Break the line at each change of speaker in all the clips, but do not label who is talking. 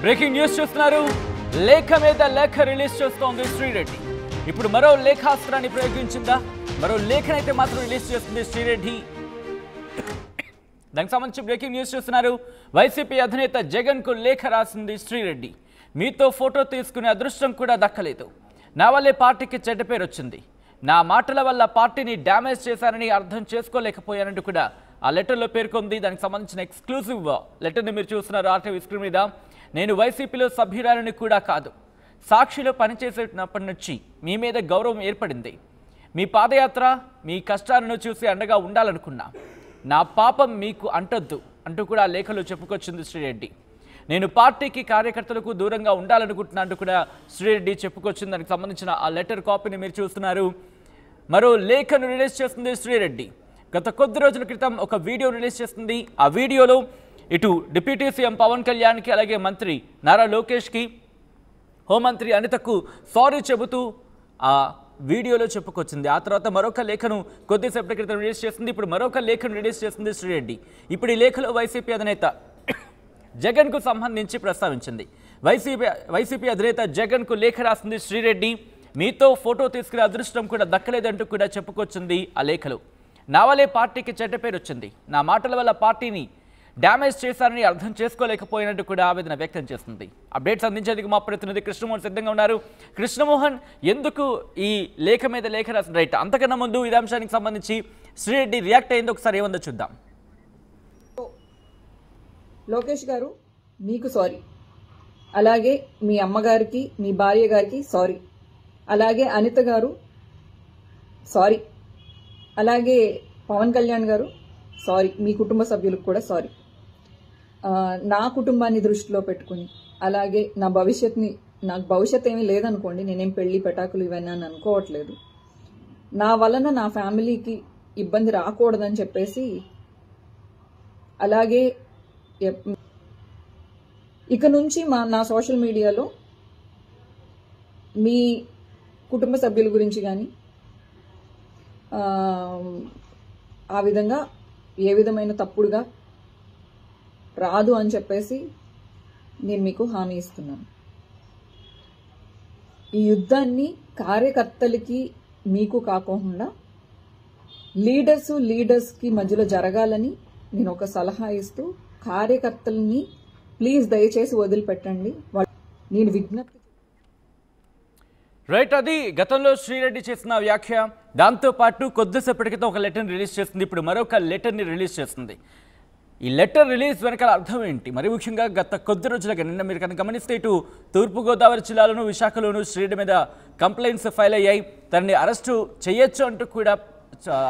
Breaking news చూస్తున్నారు. లేఖ మీద లేఖ రిలీజ్ చేస్తోంది శ్రీరెడ్డి. ఇప్పుడు మరో లేఖాస్త్రాన్ని ప్రయోగించిందా? మరో లేఖనైతే మాత్రం రిలీజ్ చేస్తుంది శ్రీరెడ్డి. దానికి సంబంధించి బ్రేకింగ్ న్యూస్ చూస్తున్నారు. వైసీపీ అధినేత జగన్ కు లేఖ రాసింది శ్రీరెడ్డి. మీతో ఫోటో తీసుకునే అదృష్టం కూడా దక్కలేదు. నా వల్లే పార్టీకి చెడ్డ పేరు వచ్చింది. నా మాటల వల్ల పార్టీని డ్యామేజ్ చేశారని అర్థం చేసుకోలేకపోయానంటూ కూడా ఆ లెటర్లో పేర్కొంది. దానికి సంబంధించిన ఎక్స్క్లూజివ్ లెటర్ని మీరు చూస్తున్నారు ఆర్టీవీ స్క్రీన్ మీద. నేను వైసీపీలో సభ్యురాలని కూడా కాదు. సాక్షిలో పనిచేసేటప్పటి నుంచి మీ మీద గౌరవం ఏర్పడింది. మీ పాదయాత్ర, మీ కష్టాలను చూసి అండగా ఉండాలనుకున్నా. నా పాపం మీకు అంటొద్దు అంటూ కూడా ఆ లేఖలో చెప్పుకొచ్చింది శ్రీరెడ్డి. నేను పార్టీకి కార్యకర్తలకు దూరంగా ఉండాలనుకుంటున్నా అంటూ కూడా శ్రీరెడ్డి చెప్పుకొచ్చింది. దానికి సంబంధించిన ఆ లెటర్ కాపీని మీరు చూస్తున్నారు. మరో లేఖను రిలీజ్ చేస్తుంది శ్రీరెడ్డి. గత కొద్ది రోజుల క్రితం ఒక వీడియో రిలీజ్ చేస్తుంది. ఆ వీడియోలో ఇటు డిప్యూటీ సీఎం పవన్ కళ్యాణ్కి, అలాగే మంత్రి నారా లోకేష్కి, హోంమంత్రి అనితకు సారీ చెబుతూ ఆ వీడియోలో చెప్పుకొచ్చింది. ఆ తర్వాత మరొక లేఖను కొద్దిసేపటి క్రితం రిలీజ్ చేస్తుంది. ఇప్పుడు మరొక లేఖను రిలీజ్ చేస్తుంది శ్రీరెడ్డి. ఇప్పుడు ఈ లేఖలో వైసీపీ అధినేత జగన్కు సంబంధించి ప్రస్తావించింది. వైసీపీ అధినేత జగన్కు లేఖ రాసింది శ్రీరెడ్డి. మీతో ఫోటో తీసుకునే అదృష్టం కూడా దక్కలేదంటూ కూడా చెప్పుకొచ్చింది ఆ లేఖలో. నా వల్లే పార్టీకి చెడ్డ పేరు వచ్చింది. నా మాటల వల్ల పార్టీని డ్యామేజ్ చేశారని అర్థం చేసుకోలేకపోయినట్టు కూడా ఆవేదన వ్యక్తం చేస్తుంది. అప్డేట్స్ అందించేందుకు మా ప్రతినిధి కృష్ణమోహన్ సిద్ధంగా ఉన్నారు. కృష్ణమోహన్, ఎందుకు ఈ లేఖ మీద లేఖ రాసిన రైట్? అంతకన్నా ముందు ఇదే అంశానికి సంబంధించి శ్రీరెడ్డి రియాక్ట్ అయింది, ఒకసారి ఏముందో చూద్దాం.
లోకేష్ గారు, మీకు సారీ. అలాగే మీ అమ్మగారికి, మీ భార్య గారికి సారీ. అలాగే అనిత గారు సారీ. అలాగే పవన్ కళ్యాణ్ గారు సారీ. మీ కుటుంబ సభ్యులకు కూడా సారీ. నా కుటుంబాన్ని దృష్టిలో పెట్టుకుని, అలాగే నా భవిష్యత్ని, నాకు భవిష్యత్ ఏమీ లేదనుకోండి, నేనేం పెళ్లి పెటాకులు ఇవన్నీ అని అనుకోవట్లేదు. నా వలన నా ఫ్యామిలీకి ఇబ్బంది రాకూడదని చెప్పేసి, అలాగే ఇక నుంచి నా సోషల్ మీడియాలో మీ కుటుంబ సభ్యుల గురించి కానీ ఆ విధంగా ఏ విధమైన తప్పుడుగా రాదు అని చెప్పేసి నేను మీకు హామీ ఇస్తున్నాను. ఈ యుద్ధాన్ని కార్యకర్తలకి మీకు కాకుండా లీడర్స్కి మధ్యలో జరగాలని నేను ఒక సలహా ఇస్తూ, కార్యకర్తలని ప్లీజ్ దయచేసి వదిలిపెట్టండి. నేను విజ్ఞప్తి.
రైట్, అది గతంలో శ్రీరెడ్డి చేసిన వ్యాఖ్య. దాంతోపాటు కొద్దిసేపటి క్రితం ఒక లెటర్ని రిలీజ్ చేస్తుంది. ఇప్పుడు మరొక లెటర్ని రిలీజ్ చేస్తుంది. ఈ లెటర్ రిలీజ్ వెనకాల అర్థం ఏంటి? మరి ముఖ్యంగా గత కొద్ది రోజులుగా నిన్న మీరు కనుక గమనిస్తే ఇటు తూర్పుగోదావరి జిల్లాలోను, విశాఖలోను శ్రీరెడ్డి మీద కంప్లైంట్స్ ఫైల్ అయ్యాయి. తనని అరెస్టు చేయొచ్చు అంటూ కూడా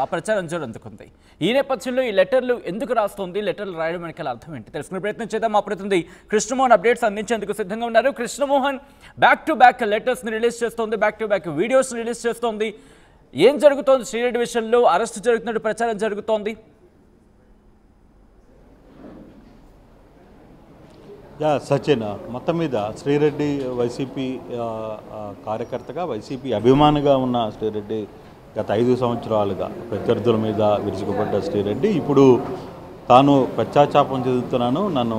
ఆ ప్రచారం జోరందుకుంది. ఈ నేపథ్యంలో ఈ లెటర్లు ఎందుకు రాస్తుంది? లెటర్లు రాయడం వెనకాల అర్థం ఏంటి తెలుసుకునే ప్రయత్నం చేద్దాం. మా ప్రతినిధి కృష్ణమోహన్ అప్డేట్స్ అందించేందుకు సిద్ధంగా ఉన్నారు. కృష్ణమోహన్, బ్యాక్ టు బ్యాక్ లెటర్స్ని రిలీజ్ చేస్తోంది, back to back videos release చేస్తోంది. ఏం జరుగుతోంది శ్రీరెడ్డి విషయంలో? అరెస్టు జరుగుతున్నట్టు ప్రచారం జరుగుతోంది.
సచిన్, మొత్తం మీద శ్రీరెడ్డి వైసీపీ కార్యకర్తగా, వైసీపీ అభిమానిగా ఉన్న శ్రీరెడ్డి గత 5 సంవత్సరాలుగా ప్రత్యర్థుల మీద విరుచుకుపడ్డ శ్రీరెడ్డి ఇప్పుడు తాను పశ్చాత్తాపం చెందుతున్నాను, నన్ను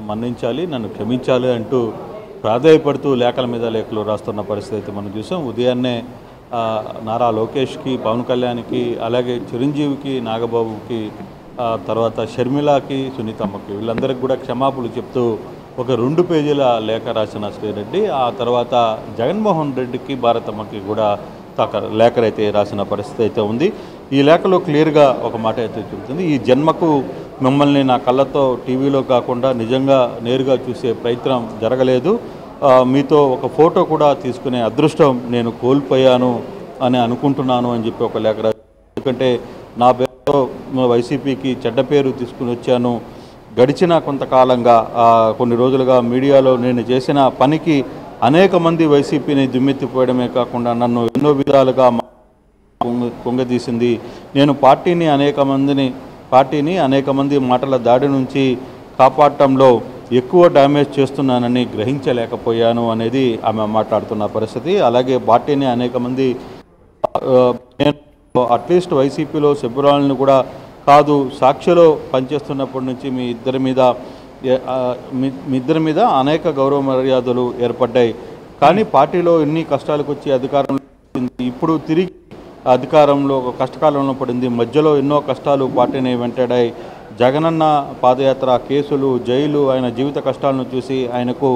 మన్నించాలి, నన్ను క్షమించాలి అంటూ ప్రాధేయపడుతూ లేఖల మీద లేఖలు రాస్తున్న పరిస్థితి మనం చూసాం. ఉదయాన్నే నారా లోకేష్కి, పవన్ కళ్యాణ్కి, అలాగే చిరంజీవికి, నాగబాబుకి, తర్వాత షర్మిలాకి, సునీతమ్మకి, వీళ్ళందరికీ కూడా క్షమాపణలు చెప్తూ ఒక 2 పేజీల లేఖ రాసిన శ్రీరెడ్డి ఆ తర్వాత జగన్మోహన్ రెడ్డికి, భారతమ్మకి కూడా లేఖరైతే రాసిన పరిస్థితి అయితే ఉంది. ఈ లేఖలో క్లియర్గా ఒక మాట అయితే చెబుతుంది. ఈ జన్మకు మిమ్మల్ని నా కళ్ళతో టీవీలో కాకుండా నిజంగా నేరుగా చూసే ప్రయత్నం జరగలేదు. మీతో ఒక ఫోటో కూడా తీసుకునే అదృష్టం నేను కోల్పోయాను అని అనుకుంటున్నాను అని చెప్పి ఒక లేఖ రాశారు. ఎందుకంటే నా పేరుతో వైసీపీకి చెడ్డ పేరు తీసుకుని వచ్చాను. గడిచిన కొంతకాలంగా కొన్ని రోజులుగా మీడియాలో నేను చేసిన పనికి అనేక మంది వైసీపీని దుమ్మెత్తిపోయడమే కాకుండా నన్ను ఎన్నో విధాలుగా కుంగదీసింది. నేను పార్టీని అనేక మంది మాటల దాడి నుంచి కాపాడటంలో ఎక్కువ డ్యామేజ్ చేస్తున్నానని గ్రహించలేకపోయాను అనేది ఆమె మాట్లాడుతున్న పరిస్థితి. అలాగే పార్టీని అనేక మంది, నేను అట్లీస్ట్ వైసీపీలో సభ్యురాలను కూడా కాదు, సాక్షిలో పనిచేస్తున్నప్పటి నుంచి మీ ఇద్దరి మీద మీ ఇద్దరి మీద అనేక గౌరవ మర్యాదలు ఏర్పడ్డాయి. కానీ పార్టీలో ఎన్ని కష్టాలకు వచ్చి అధికారంలో ఇప్పుడు తిరిగి అధికారంలో ఒక కష్టకాలంలో పడింది. మధ్యలో ఎన్నో కష్టాలు పార్టీని వెంటాడాయి. జగనన్న పాదయాత్ర, కేసులు, జైలు, ఆయన జీవిత కష్టాలను చూసి ఆయనకు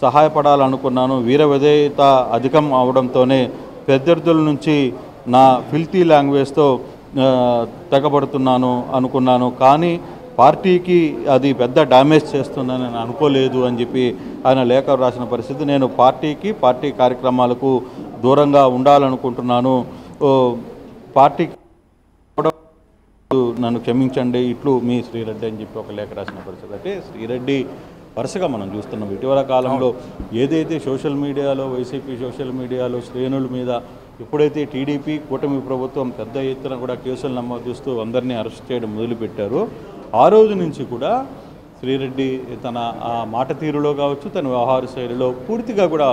సహాయపడాలనుకున్నాను. వీర విధేయత అధికం అవడంతోనే ప్రత్యర్థుల నుంచి నా ఫిల్తీ లాంగ్వేజ్తో తెగబడుతున్నాను అనుకున్నాను. కానీ పార్టీకి అది పెద్ద డ్యామేజ్ చేస్తుందని నేను అనుకోలేదు అని చెప్పి ఆయన లేఖ రాసిన పరిస్థితి. నేను పార్టీకి, పార్టీ కార్యక్రమాలకు దూరంగా ఉండాలనుకుంటున్నాను. పార్టీకి నన్ను క్షమించండి, ఇట్లు మీ శ్రీరెడ్డి అని చెప్పి ఒక లేఖ రాసిన పరిస్థితి. అంటే శ్రీరెడ్డి వరుసగా మనం చూస్తున్నాం ఇటీవల కాలంలో ఏదైతే సోషల్ మీడియాలో, వైసీపీ సోషల్ మీడియాలో శ్రేణుల మీద ఎప్పుడైతే టీడీపీ కూటమి ప్రభుత్వం పెద్ద ఎత్తున కూడా కేసులు నమోదిస్తూ అందరినీ అరెస్ట్ చేయడం మొదలుపెట్టారో ఆ రోజు నుంచి కూడా శ్రీరెడ్డి తన మాట తీరులో కావచ్చు, తన వ్యవహార శైలిలో పూర్తిగా కూడా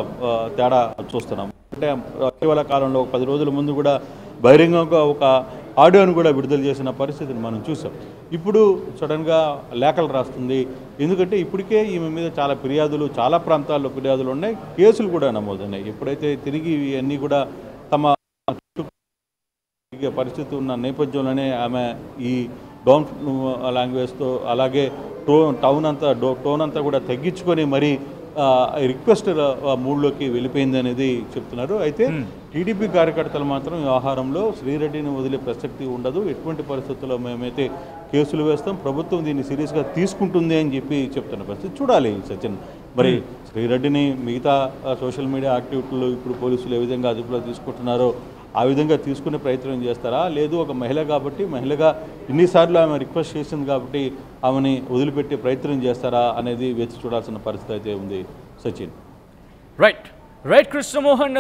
తేడా చూస్తున్నాం. అంటే ఇటీవల కాలంలో 10 రోజుల ముందు కూడా బహిరంగంగా ఒక ఆడియోను కూడా విడుదల చేసిన పరిస్థితిని మనం చూసాం. ఇప్పుడు సడన్గా లేఖలు రాస్తుంది. ఎందుకంటే ఇప్పటికే ఈమె మీద చాలా ఫిర్యాదులు, చాలా ప్రాంతాల్లో ఫిర్యాదులు ఉన్నాయి, కేసులు కూడా నమోదున్నాయి. ఎప్పుడైతే తిరిగి ఇవన్నీ కూడా తమ పరిస్థితి ఉన్న నేపథ్యంలోనే ఆమె ఈ డౌన్ లాంగ్వేజ్తో అలాగే టోన్ అంతా కూడా తగ్గించుకొని మరి రిక్వెస్ట్ మూడ్లోకి వెళ్ళిపోయింది అనేది చెప్తున్నారు. అయితే టీడీపీ కార్యకర్తలు మాత్రం వ్యవహారంలో శ్రీరెడ్డిని వదిలే ప్రసక్తి ఉండదు, ఎటువంటి పరిస్థితుల్లో మేమైతే కేసులు వేస్తాం, ప్రభుత్వం దీన్ని సీరియస్గా తీసుకుంటుంది అని చెప్పి చెప్తున్న పరిస్థితి. చూడాలి సచిన్, మరి శ్రీరెడ్డిని మిగతా సోషల్ మీడియా యాక్టివిటీలు ఇప్పుడు పోలీసులు ఏ విధంగా అదుపులో తీసుకుంటున్నారో ఆ విధంగా తీసుకునే ప్రయత్నం చేస్తారా, లేదు ఒక మహిళ కాబట్టి, మహిళగా ఇన్నిసార్లు ఆమె రిక్వెస్ట్ చేసింది కాబట్టి ఆమెని వదిలిపెట్టే ప్రయత్నం చేస్తారా అనేది వేచి చూడాల్సిన పరిస్థితి అయితే ఉంది సచిన్.
రైట్ కృష్ణమోహన్.